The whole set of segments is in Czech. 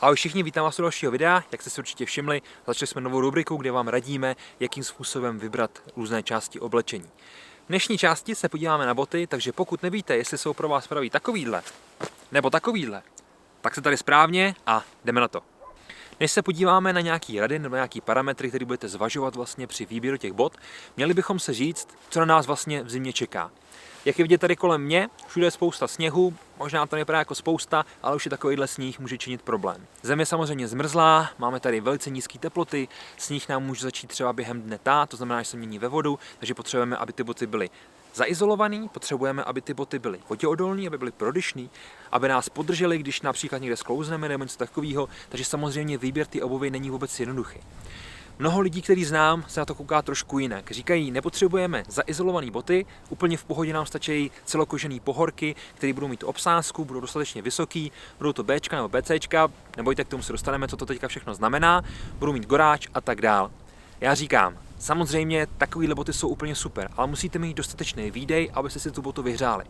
Ahoj všichni, vítám vás u dalšího videa. Jak jste si určitě všimli, začali jsme novou rubriku, kde vám radíme, jakým způsobem vybrat různé části oblečení. V dnešní části se podíváme na boty, takže pokud nevíte, jestli jsou pro vás praví takovýhle nebo takovýhle, tak se tady správně a jdeme na to. Než se podíváme na nějaký rady nebo nějaký parametry, které budete zvažovat vlastně při výběru těch bot, měli bychom se říct, co na nás vlastně v zimě čeká. Jak je vidět tady kolem mě, všude je spousta sněhu, možná to nevypadá jako spousta, ale už je takovýhle sníh může činit problém. Zem je samozřejmě zmrzlá, máme tady velice nízké teploty, sníh nám může začít třeba během dne tát, to znamená, že se mění ve vodu, takže potřebujeme, aby ty boty byly zaizolovaný, potřebujeme, aby ty boty byly voděodolný, aby byly prodyšný, aby nás podržely, když například někde sklouzneme nebo něco takového, takže samozřejmě výběr ty obuvy není vůbec jednoduchý. Mnoho lidí, který znám, se na to kouká trošku jinak. Říkají, nepotřebujeme zaizolované boty, úplně v pohodě nám stačí celokožené pohorky, které budou mít obsázku, budou dostatečně vysoký, budou to Bčka nebo BCčka, nebojte, k tomu se dostaneme, co to teďka všechno znamená, budou mít goráč a tak dál. Já říkám, samozřejmě takovéhle boty jsou úplně super, ale musíte mít dostatečný výdej, abyste si tu botu vyhřáli.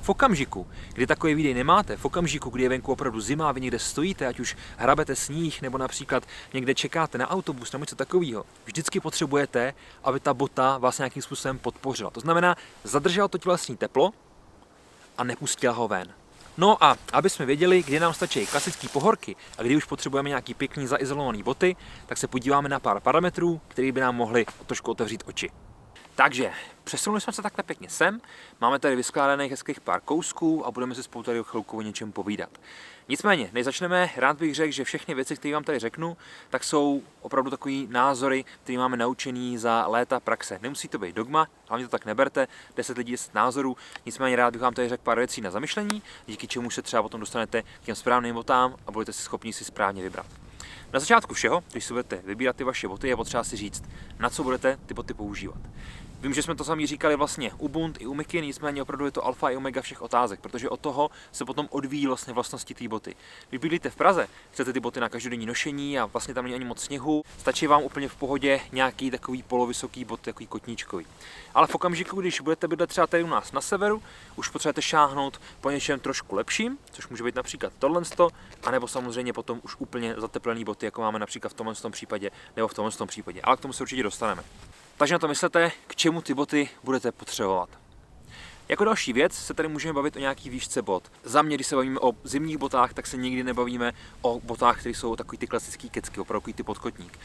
V okamžiku, kdy takový výdej nemáte, v okamžiku, kdy je venku opravdu zima a vy někde stojíte, ať už hrabete sníh, nebo například někde čekáte na autobus nebo něco takového, vždycky potřebujete, aby ta bota vás nějakým způsobem podpořila. To znamená, zadržela to tělesní teplo a nepustila ho ven. No a aby jsme věděli, kdy nám stačí klasické pohorky a kdy už potřebujeme nějaký pěkný zaizolovaný boty, tak se podíváme na pár parametrů, které by nám mohly trošku otevřít oči. Takže přesunuli jsme se takhle pěkně sem, máme tady vyskládaných hezkých pár kousků a budeme si spolu tady chvilku o něčem povídat. Nicméně, než začneme, rád bych řekl, že všechny věci, které vám tady řeknu, tak jsou opravdu takový názory, které máme naučený za léta praxe. Nemusí to být dogma, hlavně to tak neberte, 10 lidí 10 názorů, nicméně rád bych vám tady řekl pár věcí na zamyšlení, díky čemu se třeba potom dostanete k těm správným botám a budete si schopni si správně vybrat. Na začátku všeho, když si budete vybírat ty vaše boty, je potřeba si říct, na co budete ty boty používat. Vím, že jsme to sami říkali vlastně u bund i u Miky, nicméně opravdu je to alfa i omega všech otázek, protože od toho se potom odvíjí vlastně vlastnosti té boty. Když bydlíte v Praze, chcete ty boty na každodenní nošení a vlastně tam není ani moc sněhu, stačí vám úplně v pohodě nějaký takový polovysoký bot, takový kotníčkový. Ale v okamžiku, když budete bydlet třeba tady u nás na severu, už potřebujete šáhnout po něčem trošku lepším, což může být například tohle, anebo samozřejmě potom už úplně zateplený boty, jako máme například v tomhle případě nebo v tomhle případě, ale k tomu se určitě dostaneme. Takže na to myslete, k čemu ty boty budete potřebovat. Jako další věc se tady můžeme bavit o nějaký výšce bot. Za mě, když se bavíme o zimních botách, tak se nikdy nebavíme o botách, které jsou takový ty klasický kecky, opravdu ty podkotník.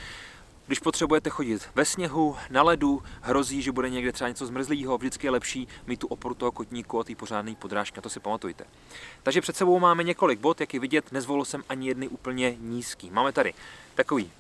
Když potřebujete chodit ve sněhu, na ledu, hrozí, že bude někde třeba něco zmrzlého, vždycky je lepší mít tu oporu toho kotníku a ty pořádné podrážky, na to si pamatujte. Takže před sebou máme několik bot, jak je vidět, nezvolil jsem ani jedny úplně nízký. Máme tady takový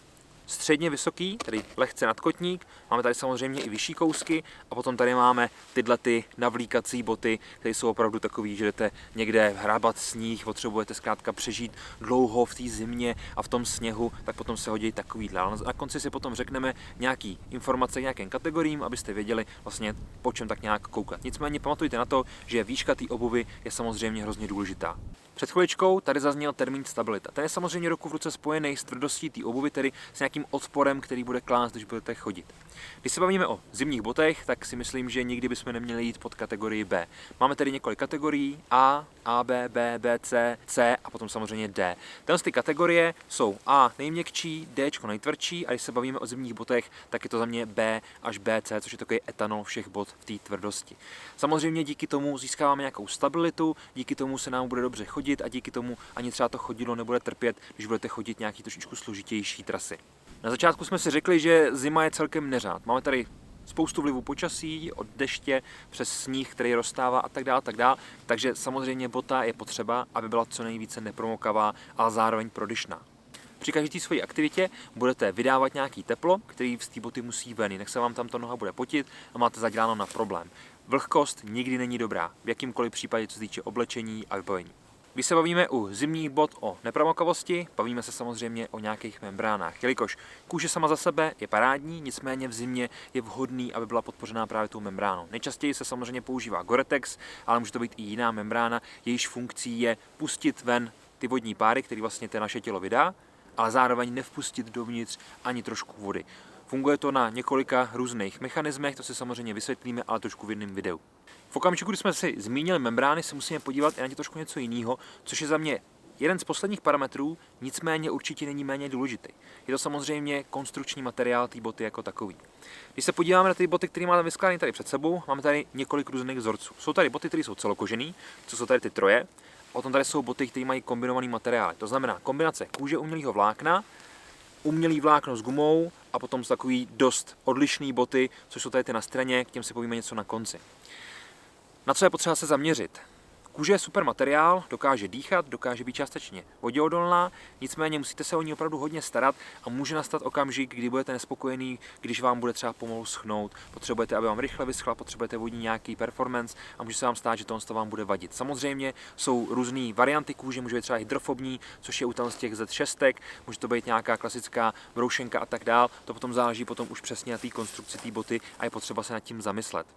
středně vysoký, tedy lehce nadkotník, máme tady samozřejmě i vyšší kousky a potom tady máme tyhle ty navlíkací boty, které jsou opravdu takový, že jdete někde hrabat sníh, potřebujete zkrátka přežít dlouho v té zimě a v tom sněhu, tak potom se hodí takovýhle. Ale na konci si potom řekneme nějaký informace k nějakým kategoriím, abyste věděli vlastně po čem tak nějak koukat. Nicméně pamatujte na to, že výška té obuvy je samozřejmě hrozně důležitá. Před chviličkou tady zazněl termín stabilita. Ten je samozřejmě ruku v ruce spojený s tvrdostí té obuvy, tedy s nějakým odporem, který bude klást, když budete chodit. Když se bavíme o zimních botech, tak si myslím, že nikdy bychom neměli jít pod kategorii B. Máme tady několik kategorií A, B, B, B, C a potom samozřejmě D. Tyhle ty kategorie jsou A nejměkčí, D nejtvrdší a když se bavíme o zimních botech, tak je to za mě B až BC, což je takový etanol všech bot v té tvrdosti. Samozřejmě díky tomu získáváme nějakou stabilitu, díky tomu se nám bude dobře chodit a díky tomu ani třeba to chodidlo nebude trpět, když budete chodit nějaký trošičku složitější trasy. Na začátku jsme si řekli, že zima je celkem neřád. Máme tady spoustu vlivů počasí, od deště přes sníh, který roztává a tak dále, takže samozřejmě bota je potřeba, aby byla co nejvíce nepromokavá, ale zároveň prodyšná. Při každé své aktivitě budete vydávat nějaký teplo, který z té boty musí ven, jinak se vám tam ta noha bude potit a máte zaděláno na problém. Vlhkost nikdy není dobrá, v jakýmkoliv případě, co se týče oblečení a vybavení. Když se bavíme u zimních bot o nepromokavosti, bavíme se samozřejmě o nějakých membránách, jelikož kůže sama za sebe je parádní, nicméně v zimě je vhodný, aby byla podpořená právě tou membránou. Nejčastěji se samozřejmě používá Gore-Tex, ale může to být i jiná membrána, jejíž funkcí je pustit ven ty vodní páry, které vlastně naše tělo vydá, ale zároveň nevpustit dovnitř ani trošku vody. Funguje to na několika různých mechanismech, to si samozřejmě vysvětlíme, ale trošku v jiném videu. V okamžiku, kdy jsme si zmínili membrány, se musíme podívat i na trošku něco jiného, což je za mě jeden z posledních parametrů, nicméně určitě není méně důležitý. Je to samozřejmě konstrukční materiál té boty jako takový. Když se podíváme na ty boty, které máme vyskládané tady před sebou, máme tady několik různých vzorců. Jsou tady boty, které jsou celokožený, co jsou tady ty troje, potom tady jsou boty, které mají kombinovaný materiály. To znamená kombinace kůže umělého vlákna, umělý vlákno s gumou a potom jsou takový dost odlišný boty, což jsou tady ty na straně, k těm si povíme něco na konci. Na co je potřeba se zaměřit? Kůže je super materiál, dokáže dýchat, dokáže být částečně voděodolná, nicméně musíte se o ní opravdu hodně starat a může nastat okamžik, kdy budete nespokojený, když vám bude třeba pomalu schnout, potřebujete, aby vám rychle vyschla, potřebujete vodní nějaký performance a může se vám stát, že to vám bude vadit. Samozřejmě jsou různé varianty kůže, může být třeba hydrofobní, což je u z těch Z6, může to být nějaká klasická broušenka a tak dál. To potom záleží už přesně na té konstrukci té boty a je potřeba se nad tím zamyslet.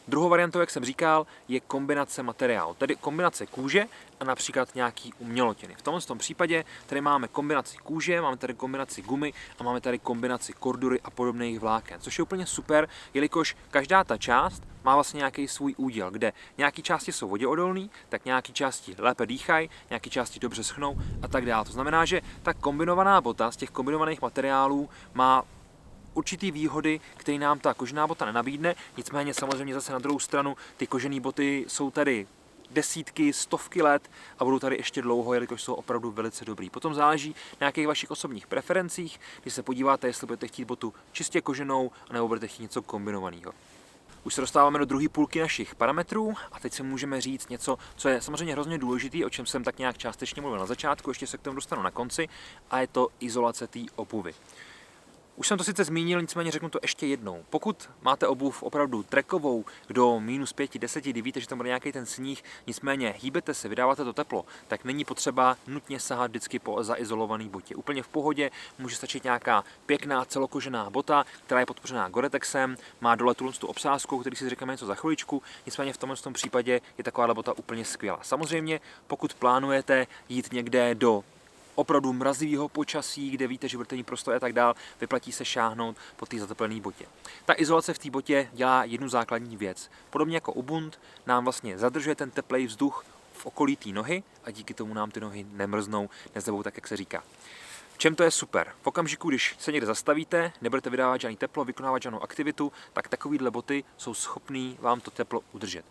Druhou variantou, jak jsem říkal, je kombinace materiálu, tedy kombinace kůže a například nějaký umělotiny. V tomto případě tady máme kombinaci kůže, máme tady kombinaci gumy a máme tady kombinaci kordury a podobných vláken, což je úplně super, jelikož každá ta část má vlastně nějaký svůj úděl, kde nějaké části jsou voděodolné, tak nějaké části lépe dýchají, nějaké části dobře schnou a tak dále. To znamená, že ta kombinovaná bota z těch kombinovaných materiálů má určitý výhody, které nám ta kožená bota nenabídne, nicméně samozřejmě zase na druhou stranu ty kožené boty jsou tady desítky, stovky let a budou tady ještě dlouho, jelikož jsou opravdu velice dobrý. Potom záleží na nějakých vašich osobních preferencích, když se podíváte, jestli budete chtít botu čistě koženou, nebo budete chtít něco kombinovaného. Už se dostáváme do druhé půlky našich parametrů a teď si můžeme říct něco, co je samozřejmě hrozně důležité, o čem jsem tak nějak částečně mluvil na začátku, ještě se k tomu dostanu na konci, a je to izolace té obuvy. Už jsem to sice zmínil, nicméně řeknu to ještě jednou. Pokud máte obuv opravdu trekovou do -5, 10, kdy víte, že tam bude nějaký ten sníh, nicméně hýbete se, vydáváte to teplo, tak není potřeba nutně sahat vždycky po zaizolované botě. Úplně v pohodě, může stačit nějaká pěkná celokožená bota, která je podpořená Gore-Texem, má dole tu obsázku, který si řekneme něco za chviličku, nicméně v tomto případě je taková bota úplně skvělá. Samozřejmě, pokud plánujete jít někde do opravdu mrazivého počasí, kde víte, že budete mít prostor a tak dál, vyplatí se šáhnout po té zateplené botě. Ta izolace v té botě dělá jednu základní věc. Podobně jako Ubund nám vlastně zadržuje ten teplej vzduch v okolí té nohy a díky tomu nám ty nohy nemrznou, nezlevou tak, jak se říká. V čem to je super? V okamžiku, když se někde zastavíte, nebudete vydávat žádný teplo, vykonávat žádnou aktivitu, tak takovýhle boty jsou schopný vám to teplo udržet.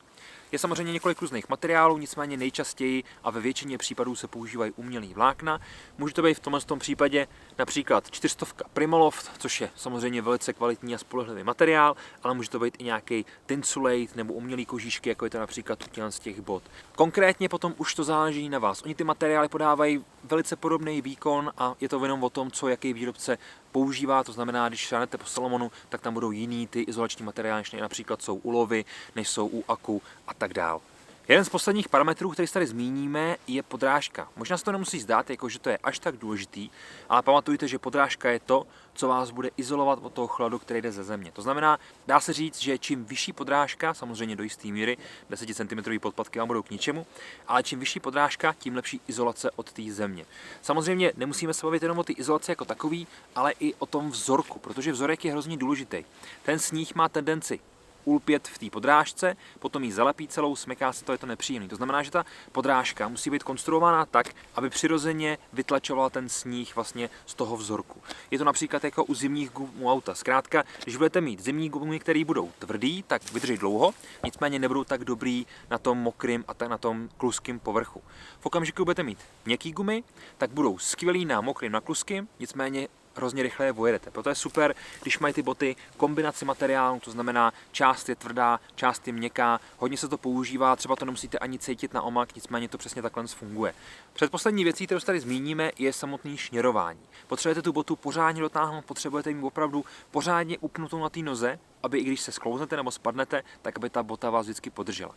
Je samozřejmě několik různých materiálů, nicméně nejčastěji a ve většině případů se používají umělý vlákna. Může to být v tomhle případě například 400 Primaloft, což je samozřejmě velice kvalitní a spolehlivý materiál, ale může to být i nějaký Tinsulate nebo umělý kožíšky, jako je to například u z těch bot. Konkrétně potom už to záleží na vás. Oni ty materiály podávají velice podobný výkon a je to jenom o tom, co jaký výrobce používá, to znamená, když šáhnete po Salomonu, tak tam budou jiný ty izolační materiály, než například jsou u Lovy, než jsou u Aku a tak dál. Jeden z posledních parametrů, který tady zmíníme, je podrážka. Možná se to nemusí zdát, jako že to je až tak důležitý, ale pamatujte, že podrážka je to, co vás bude izolovat od toho chladu, který jde ze země. To znamená, dá se říct, že čím vyšší podrážka, samozřejmě do jisté míry, 10 cm podpatky vám budou k ničemu, ale čím vyšší podrážka, tím lepší izolace od té země. Samozřejmě nemusíme se bavit jenom o té izolaci jako takový, ale i o tom vzorku, protože vzorek je hrozně důležitý. Ten sníh má tendenci ulpět v té podrážce, potom ji zalepí celou, smeká se to, je to nepříjemný. To znamená, že ta podrážka musí být konstruována tak, aby přirozeně vytlačovala ten sníh vlastně z toho vzorku. Je to například jako u zimních gum u auta. Zkrátka, když budete mít zimní gumy, které budou tvrdý, tak vydrží dlouho, nicméně nebudou tak dobrý na tom mokrým a tak na tom kluským povrchu. V okamžiku budete mít měkký gumy, tak budou skvělý na mokrým, na kluským, nicméně hrozně rychle je vojedete. Proto je super, když mají ty boty kombinaci materiálů, to znamená část je tvrdá, část je měkká, hodně se to používá, třeba to nemusíte ani cítit na omak, nicméně to přesně takhle funguje. Předposlední věcí, kterou tady zmíníme, je samotné šněrování. Potřebujete tu botu pořádně dotáhnout, potřebujete mít opravdu pořádně upnutou na té noze, aby i když se sklouznete nebo spadnete, tak aby ta bota vás vždycky podržela.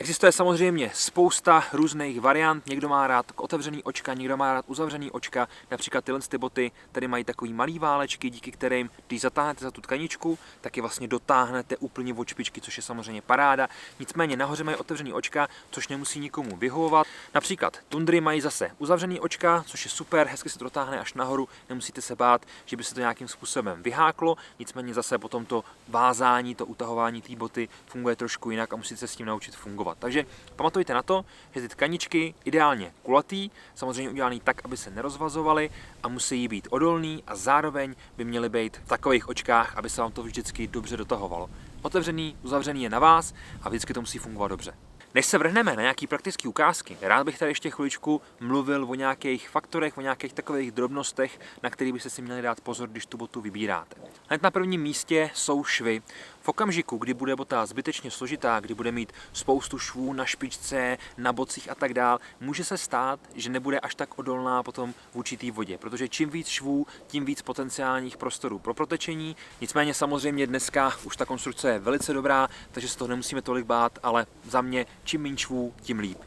Existuje samozřejmě spousta různých variant, někdo má rád otevřený očka, někdo má rád uzavřený očka, například tyhle boty tady mají takový malý válečky, díky kterým, když zatáhnete za tu tkaničku, tak je vlastně dotáhnete úplně od špičky, což je samozřejmě paráda. Nicméně nahoře mají otevřený očka, což nemusí nikomu vyhovovat. Například tundry mají zase uzavřený očka, což je super, hezky se to dotáhne až nahoru, nemusíte se bát, že by se to nějakým způsobem vyháklo, nicméně zase potom to vázání, to utahování té boty funguje trošku jinak a musíte se s tím naučit fungovat. fungovat. Takže pamatujte na to, že ty tkaničky ideálně kulatý, samozřejmě udělaný tak, aby se nerozvazovaly a musí být odolný a zároveň by měly být v takových očkách, aby se vám to vždycky dobře dotahovalo. Otevřený, uzavřený je na vás a vždycky to musí fungovat dobře. Než se vrhneme na nějaké praktické ukázky, rád bych tady ještě chviličku mluvil o nějakých faktorech, o nějakých takových drobnostech, na které byste si měli dát pozor, když tu botu vybíráte. Hned na prvním místě jsou švy. V okamžiku, kdy bude bota zbytečně složitá, kdy bude mít spoustu švů na špičce, na bocích a tak dál, může se stát, že nebude až tak odolná potom v určitý vodě, protože čím víc švů, tím víc potenciálních prostorů pro protečení. Nicméně samozřejmě dneska už ta konstrukce je velice dobrá, takže se toho nemusíme tolik bát, ale za mě čím méně švů, tím líp.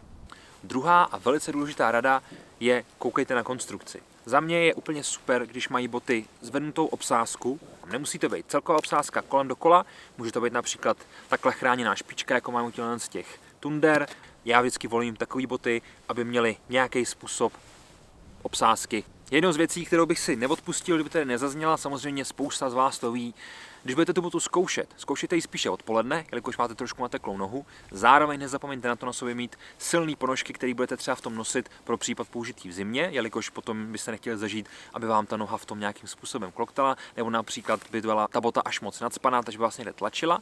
Druhá a velice důležitá rada je koukejte na konstrukci. Za mě je úplně super, když mají boty zvednutou obsázku. Nemusí to být celková obsázka kolem dokola, může to být například takhle chráněná špička, jako mám udělané z těch Thunder. Já vždycky volím takové boty, aby měly nějaký způsob obsázky. Jednou z věcí, kterou bych si neodpustil, kdyby tady nezazněla, samozřejmě spousta z vás to ví, když budete tu botu zkoušejte ji spíše odpoledne, jelikož máte trošku nateklou nohu. Zároveň nezapomeňte na to na sobě mít silné ponožky, které budete třeba v tom nosit pro případ použití v zimě, jelikož potom byste nechtěli zažít, aby vám ta noha v tom nějakým způsobem kloktala, nebo například by byla ta bota až moc nacpaná, takže by vás někde tlačila.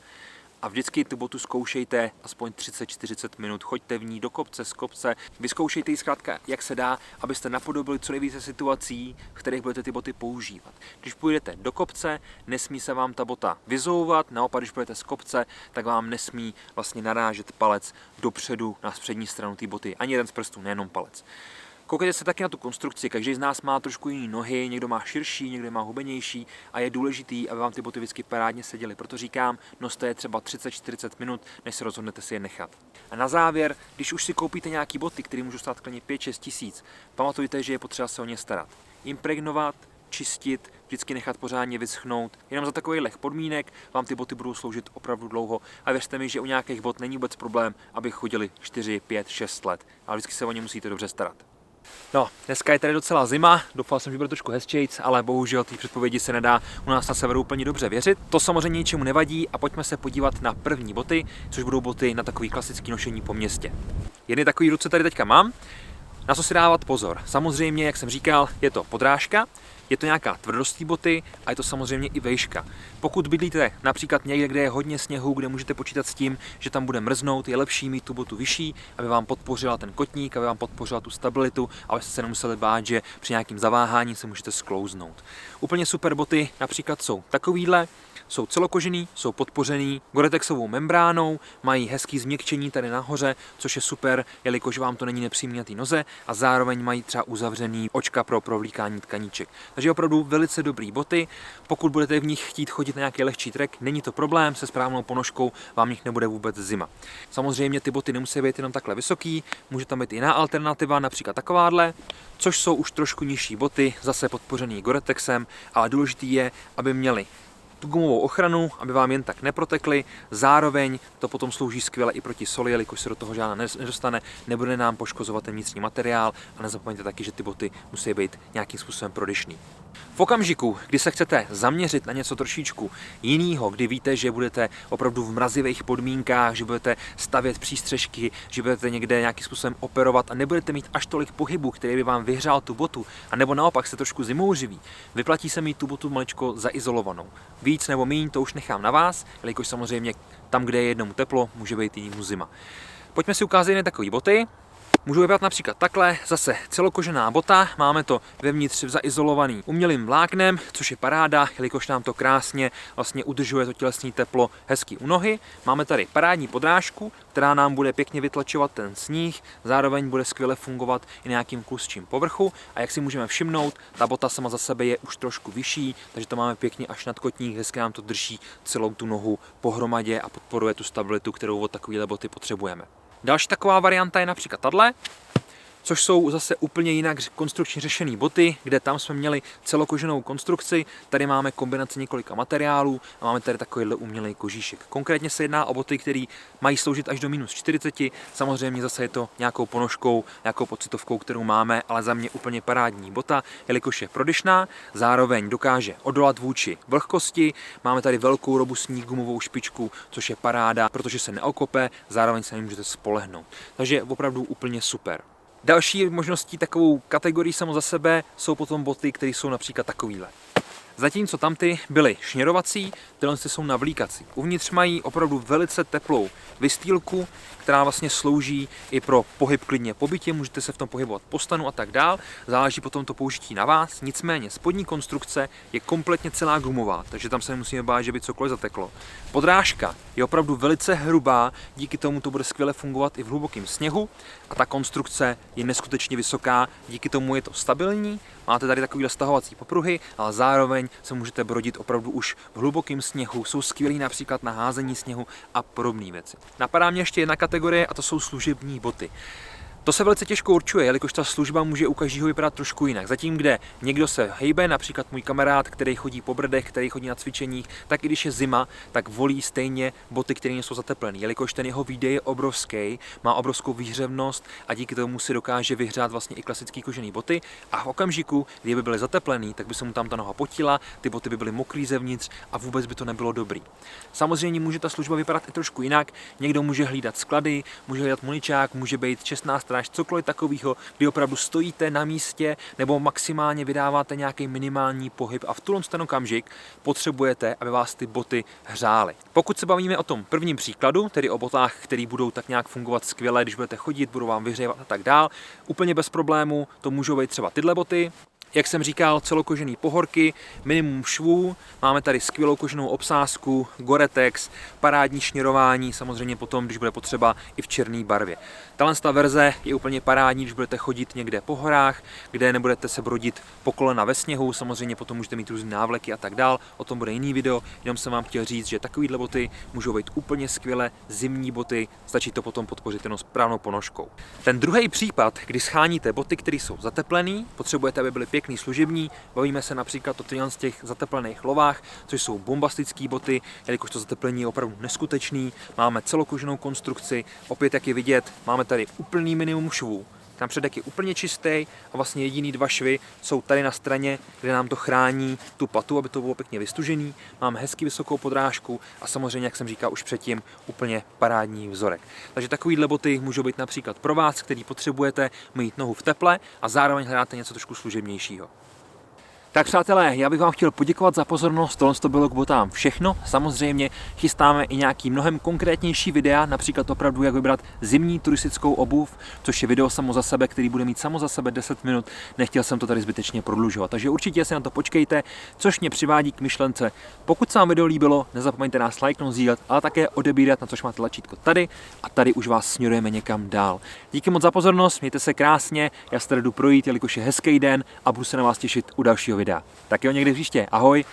A vždycky tu botu zkoušejte aspoň 30-40 minut, choďte v ní do kopce, z kopce, vyzkoušejte ji zkrátka, jak se dá, abyste napodobili co nejvíce situací, v kterých budete ty boty používat. Když půjdete do kopce, nesmí se vám ta bota vyzouvat, naopak, když půjdete z kopce, tak vám nesmí vlastně narážet palec dopředu na přední stranu té boty, ani jeden z prstů, nejenom palec. Koukejte se taky na tu konstrukci, každý z nás má trošku jiný nohy, někdo má širší, někdo má hubenější a je důležitý, aby vám ty boty vždycky parádně seděly. Proto říkám, noste je třeba 30-40 minut, než se rozhodnete si je nechat. A na závěr, když už si koupíte nějaký boty, které můžou stát klidně 5-6 tisíc, pamatujte, že je potřeba se o ně starat. Impregnovat, čistit, vždycky nechat pořádně vyschnout. Jenom za takových podmínek vám ty boty budou sloužit opravdu dlouho. A věřte mi, že u nějakých bot není vůbec problém, aby chodili 4, 5, 6 let. Ale vždycky se o ně musíte dobře starat. No, dneska je tady docela zima, doufal jsem, že bude trošku hezčejc, ale bohužel té předpovědi se nedá u nás na severu úplně dobře věřit. To samozřejmě ničemu nevadí a pojďme se podívat na první boty, což budou boty na takový klasický nošení po městě. Jedny takový ruce tady teďka mám, na co si dávat pozor. Samozřejmě, jak jsem říkal, je to podrážka, je to nějaká tvrdost té boty a je to samozřejmě i vejška. Pokud bydlíte například někde, kde je hodně sněhu, kde můžete počítat s tím, že tam bude mrznout, je lepší mít tu botu vyšší, aby vám podpořila ten kotník, aby vám podpořila tu stabilitu, abyste se nemuseli bát, že při nějakém zaváhání se můžete sklouznout. Úplně super boty například jsou takovýhle, jsou celokožený, jsou podpořený Gore-Texovou membránou, mají hezký změkčení tady nahoře, což je super, jelikož vám to není nepříjemné na té noze a zároveň mají třeba uzavřený očka pro provlíkání tkaníček. Takže opravdu velice dobrý boty. Pokud budete v nich chtít chodit na nějaký lehčí trek, není to problém, se správnou ponožkou vám nich nebude vůbec zima. Samozřejmě ty boty nemusí být jenom takhle vysoký, může tam být jiná alternativa, například takováhle, což jsou už trošku nižší boty, zase podpořený Gore-Texem, ale důležitý je, aby měli tu gumovou ochranu, aby vám jen tak neprotekly. Zároveň to potom slouží skvěle i proti soli, jelikož se do toho žádná nedostane, nebude nám poškozovat ten vnitřní materiál a nezapomeňte taky, že ty boty musí být nějakým způsobem prodyšný. V okamžiku, kdy se chcete zaměřit na něco trošičku jiného, kdy víte, že budete opravdu v mrazivých podmínkách, že budete stavět přístřežky, že budete někde nějakým způsobem operovat a nebudete mít až tolik pohybu, který by vám vyhřál tu botu, anebo naopak jste trošku zimouřivý, vyplatí se mít tu botu maličko zaizolovanou. Víc nebo míň, to už nechám na vás, jelikož samozřejmě tam, kde je jednomu teplo, může být jinému zima. Pojďme si ukázat jen takové boty. Můžou vypadat například takhle, zase celokožená bota, máme to vevnitř zaizolovaný umělým vláknem, což je paráda, jelikož nám to krásně vlastně udržuje to tělesné teplo hezky u nohy. Máme tady parádní podrážku, která nám bude pěkně vytlačovat ten sníh, zároveň bude skvěle fungovat i na nějakým klustším povrchu a jak si můžeme všimnout, ta bota sama za sebe je už trošku vyšší, takže to máme pěkně až nad kotník, hezky nám to drží celou tu nohu pohromadě a podporuje tu stabilitu, kterou od takovéhle boty potřebujeme. Další taková varianta je například tahle. což jsou zase úplně jinak konstrukčně řešené boty, kde tam jsme měli celokoženou konstrukci, tady máme kombinaci několika materiálů a máme tady takovýhle umělej kožíšek. Konkrétně se jedná o boty, které mají sloužit až do -40, samozřejmě zase je to nějakou ponožkou, nějakou pocitovkou, kterou máme, ale za mě úplně parádní bota, jelikož je prodyšná, zároveň dokáže odolat vůči vlhkosti, máme tady velkou robustní gumovou špičku, což je paráda, protože se neokope, zároveň se nemůžete spolehnout. Takže opravdu úplně super. Další možností takovou kategorii samo za sebe jsou potom boty, které jsou například takovýhle. Zatímco tamty byly šněrovací, tyhle jsou navlíkací. Uvnitř mají opravdu velice teplou vystýlku, která vlastně slouží i pro pohyb klidně po bytě, můžete se v tom pohybovat po stanu a tak dál, záleží potom to použití na vás, nicméně spodní konstrukce je kompletně celá gumová, takže tam se nemusíme bát, že by cokoliv zateklo. Podrážka je opravdu velice hrubá, díky tomu to bude skvěle fungovat i v hlubokém sněhu a ta konstrukce je neskutečně vysoká, díky tomu je to stabilní, máte tady takovýhle stahovací popruhy, ale zároveň se můžete brodit opravdu už v hlubokém sněhu, jsou skvělý například na házení sněhu a podobné věci. Napadá mě ještě jedna kategorie a to jsou služební boty. To se velice těžko určuje, jelikož ta služba může u každého vypadat trošku jinak. Zatím, kde někdo se hejbe, například můj kamarád, který chodí po brdech, který chodí na cvičeních, tak i když je zima, tak volí stejně boty, které jsou zateplené, jelikož ten jeho výdej je obrovský, má obrovskou výhřevnost a díky tomu si dokáže vyhřát vlastně i klasické kožené boty. A v okamžiku, kdy by byly zateplený, tak by se mu tam ta noha potila, ty boty by byly mokrý zevnitř a vůbec by to nebylo dobrý. Samozřejmě může ta služba vypadat i trošku jinak. Někdo může hlídat sklady, může hlídat muničák, může být čestná stráž, cokoliv takového, kdy opravdu stojíte na místě nebo maximálně vydáváte nějaký minimální pohyb a v ten okamžik potřebujete, aby vás ty boty hřály. Pokud se bavíme o tom prvním příkladu, tedy o botách, které budou tak nějak fungovat skvěle, když budete chodit, budou vám vyhřívat a tak dál, úplně bez problému to můžou být třeba tyhle boty. Jak jsem říkal, celokožený pohorky, minimum švů, máme tady skvělou koženou obsázku, Gore-Tex, parádní šněrování, samozřejmě potom, když bude potřeba, i v černé barvě. Tato verze je úplně parádní, když budete chodit někde po horách, kde nebudete se brodit po kolena ve sněhu, samozřejmě potom můžete mít různé návleky a tak dál, o tom bude jiný video, jenom jsem vám chtěl říct, že takovýhle boty můžou být úplně skvěle zimní boty, stačí to potom podpořit jenom správnou ponožkou. Ten druhý případ, kdy scháníte boty, které jsou zateplené, potřebujete, aby byly pěkný služební, bavíme se například o těch zateplených lovách, což jsou bombastické boty, jelikož to zateplení je opravdu neskutečný, máme celokoženou konstrukci, opět jak je vidět, máme tady úplný minimum švů. Ten předek je úplně čistý a vlastně jediný dva švy jsou tady na straně, kde nám to chrání tu patu, aby to bylo pěkně vystužený. Máme hezky vysokou podrážku a samozřejmě, jak jsem říkal už předtím, úplně parádní vzorek. Takže takovýhle boty můžou být například pro vás, který potřebujete mít nohu v teple a zároveň hledáte něco trošku služebnějšího. Tak přátelé, já bych vám chtěl poděkovat za pozornost, tohle to bylo k botám všechno. Samozřejmě chystáme i nějaký mnohem konkrétnější videa, například opravdu jak vybrat zimní turistickou obuv, což je video samo za sebe, který bude mít samo za sebe 10 minut. Nechtěl jsem to tady zbytečně prodlužovat, takže určitě si na to počkejte, což mě přivádí k myšlence. Pokud se vám video líbilo, nezapomeňte nás lajknout, sdílet, ale také odebírat, na což máte tlačítko tady a tady už vás směrujeme někam dál. Díky moc za pozornost, mějte se krásně, já se tady jdu projít, jelikož je hezký den a budu se na vás těšit u dalšího videa. Tak jo, někdy příště, ahoj!